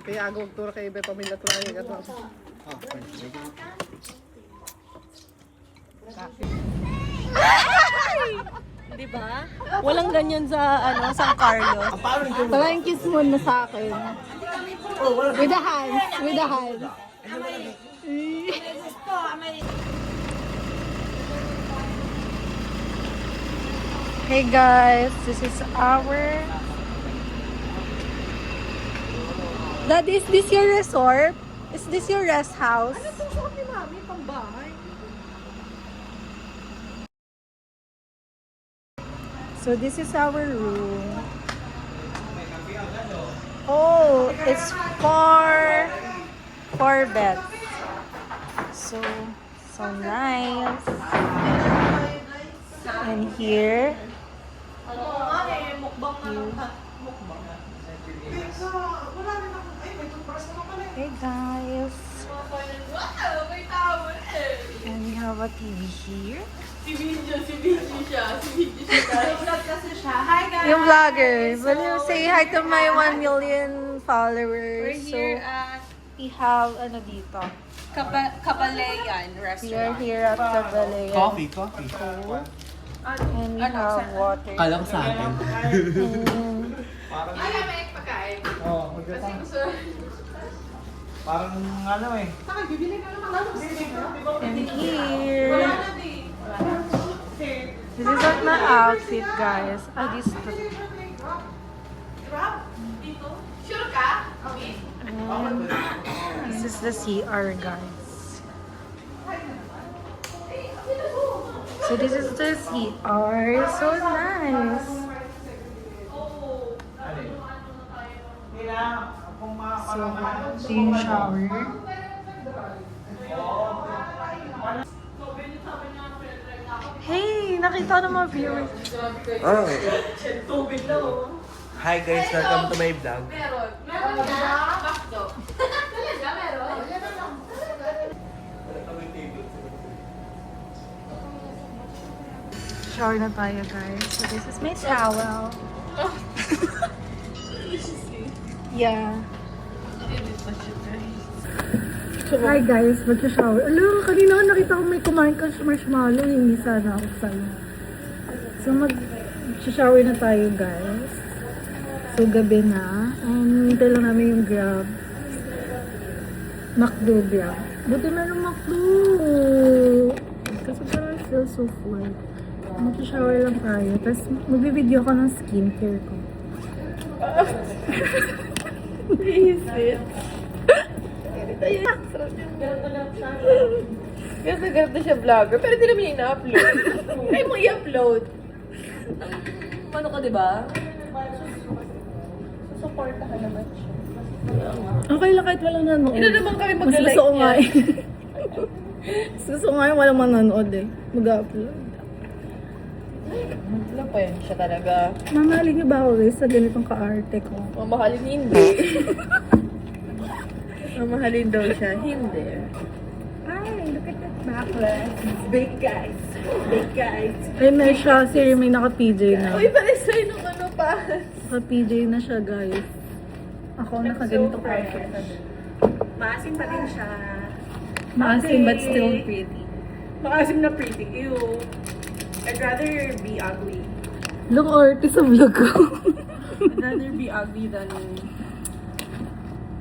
Kaya agog tura kay iba pamilya tuloy ka to. Di ba? Walang ganyan sa San Carlos. Parang kiss mo na sa akin. With the hands. With the hands. Hey guys, this is our... Daddy, is this your resort? Is this your rest house? Ano itong suot ni Mami? Pambahay? So this is our room. Oh, it's four beds. So nice. And here. Hey guys. And we have a TV here. Si Video siya. Hi guys! Yung vlogger. Will you say hi to my 1 million followers? We're here at We have ano dito. Kapalayan We are Restaurant. here at Cabalayan. Coffee. And we have water. Kala ko sa akin. Ay, may pagkain. Oo, magkatang. Parang ano eh. And here. This is what my outfit, guys. This is the... Sure ka? Okay. And this is the CR, guys. So this is the CR. So nice. So, ito yung shower. Hey! Nakita ng mga viewers. Oh. Hi guys, welcome to my vlog. Meron na? Bakdo. Talaga, meron? Shower na tayo, guys. So this is my towel. Yeah. Hi guys, mag-shower. Alam, kanina nakita ko may kumain ka sa marshmallow, hindi sana ako sa'yo. So mag-shower na tayo guys. So gabi na. Hintay lang namin yung Grab. McDo Grab. Buti meron McDo. Kasi parang I feel so full. Mag-shower lang tayo. Tapos magbibideo ko ng skincare ko. Visit. Ganap na siya vlogger, pero di naman niya ina-upload. Try mo i-upload. Ano ka, diba? Susuporta ka naman siya. Okay lang kahit walang nanood. Ina naman kami Mas mag-like gusto ko nga yan. eh. Mas gusto ko nga yung walang manonood eh. Mag-upload. Ano pa yun siya talaga? Mamahalin niyo ba ako guys sa ganitong ka-arte ko? Mamahalin hindi. Mamahalin daw siya, hindi. Ay, look at that backlash. Big guys. Big guys. Ay, may siya. Sir, may naka-PJ na. Uy, pala sa'yo nung ano pa. Naka-PJ na siya guys. Ako naka-ganitong outfit na din. Maasim pa din siya. Maasim but still pretty. Maasim na pretty. Ew. I'd rather be ugly. Look, artist sa vlog ko. I'd rather be ugly than...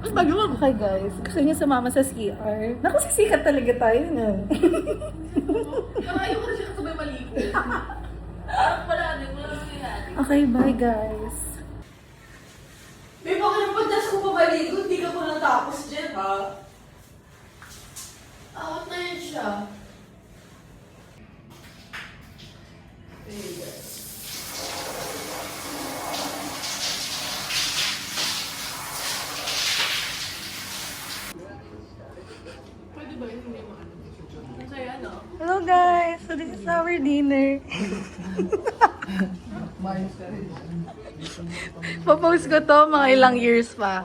Mas bagyo. Okay guys, gusto niyo sumama sa CR? Naku, sisikat talaga tayo na. Ayaw ko na siya sabay maligo. Wala din. Wala nangyayari. Okay, bye guys. May baka napadas ko pa maligo. Hindi ka pa natapos dyan, ha? Out na yan siya. Pwede ba yun? Hindi mo ano? Masaya, no? Hello guys, so this is our dinner. Popost ko to mga ilang years pa.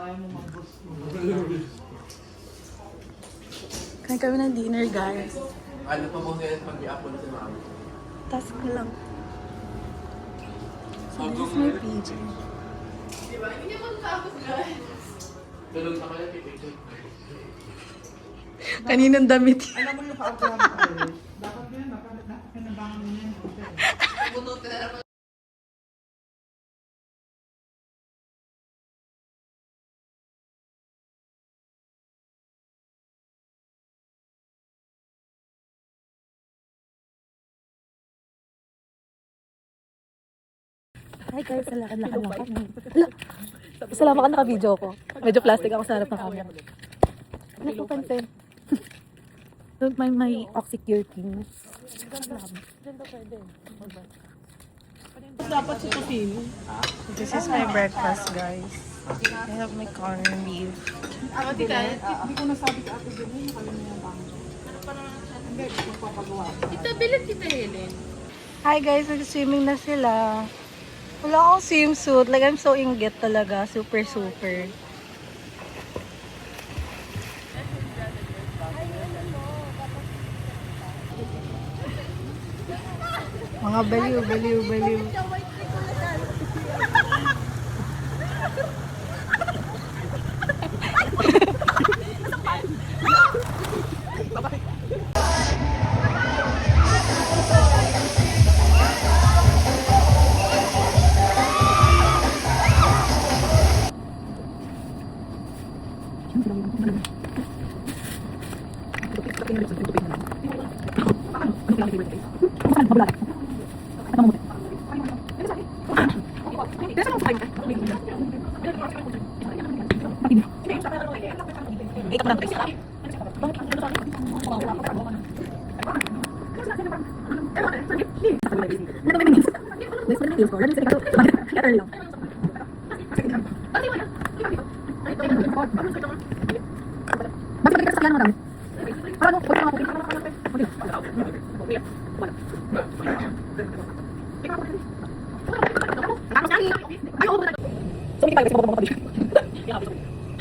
Kain kami ng dinner guys. Ano pa po sa'yo pag-i-upload si mami? Task ko lang. So this is my PJ. Diba? Hindi niya matapos, guys. Tulog na kayo, pipicture. Kaninang damit yun? Alam mo yung pa-apply mo kayo. Dapat yan, dapat kinabangan mo yan. Hi guys, lakad. Salamat ka naka-video ko. Medyo plastic ako sa harap ng camera. Ano po pansin? Don't mind my oxycurting. Dapat si Totino. This is my breakfast, guys. I have my corned beef. Ako, tita. Hindi ko nasabi ka ako doon yung kalimutan. Hindi, ko papagawa. Tita, bilang tita Helen. Hi guys, nag-swimming na sila. Wala akong swimsuit. Like, I'm so inggit talaga. Super. Mga baliw.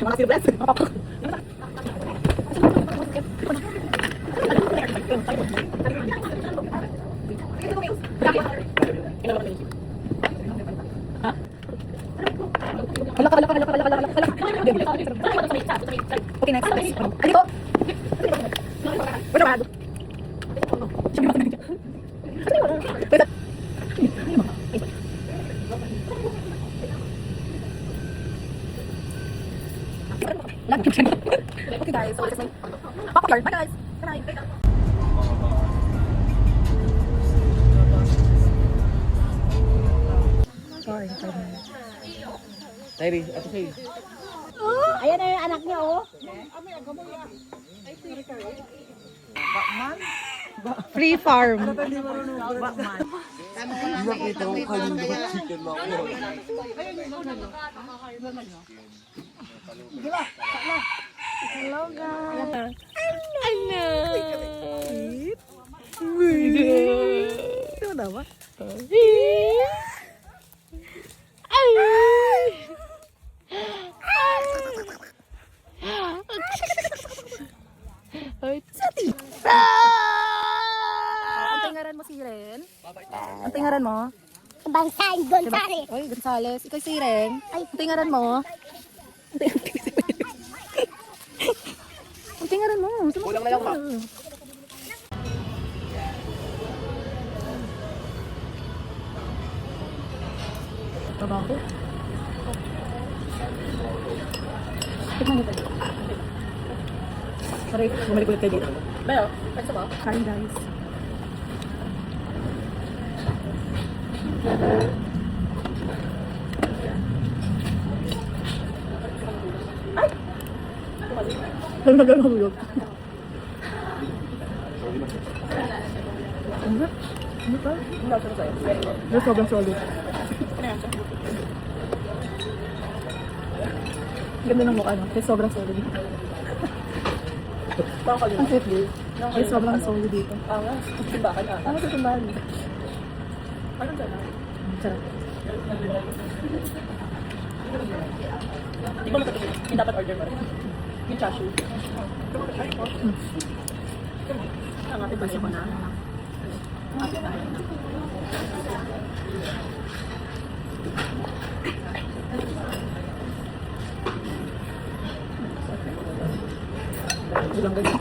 Okay, next. Dito. Okay guys, so this is my popcorn. Bye guys. Bye. Sorry. Tyree, ate Faye. Ayan na yung anak niya, oh. Free farm. Nakita ko kanina chicken mo ako. Hello guys. Ano? Ito na ba? Ang tingaran mo si Ren? Ang tingaran mo? Bansay Gonzales. Oy, Gonzales. Ikaw si Ren. Ay, ang tingaran mo? Ang tingaran mo. Kulang na lang, ma. Tabako. Tikman niyo pa. Sorry, bumalik ulit kayo dito. Bayo, pwede ba? Kain guys. Ay! Nagagahulog. Ano? Ano pa? Hindi ako sa'yo. Pero sobrang solid. Ganda ng mukha, no? Pero sobrang solid. Ang sweet din. Pero sobrang solid dito. Angas. Simbakan ah. Ano sa simbahan? Anong sana? Sarap. Di ba matapos? Hindi dapat order mo rin. Yung chashu. Ang ating basa ko na. We're videoing.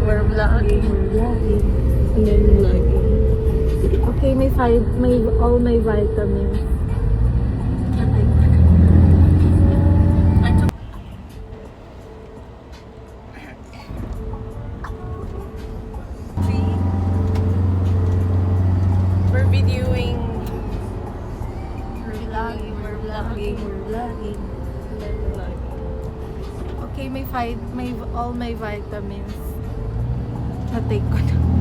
We're vlogging. And then vlogging. Okay, may all my vitamins. We're videoing. We're vlogging. Okay, may all my vitamins. Na-take ko na.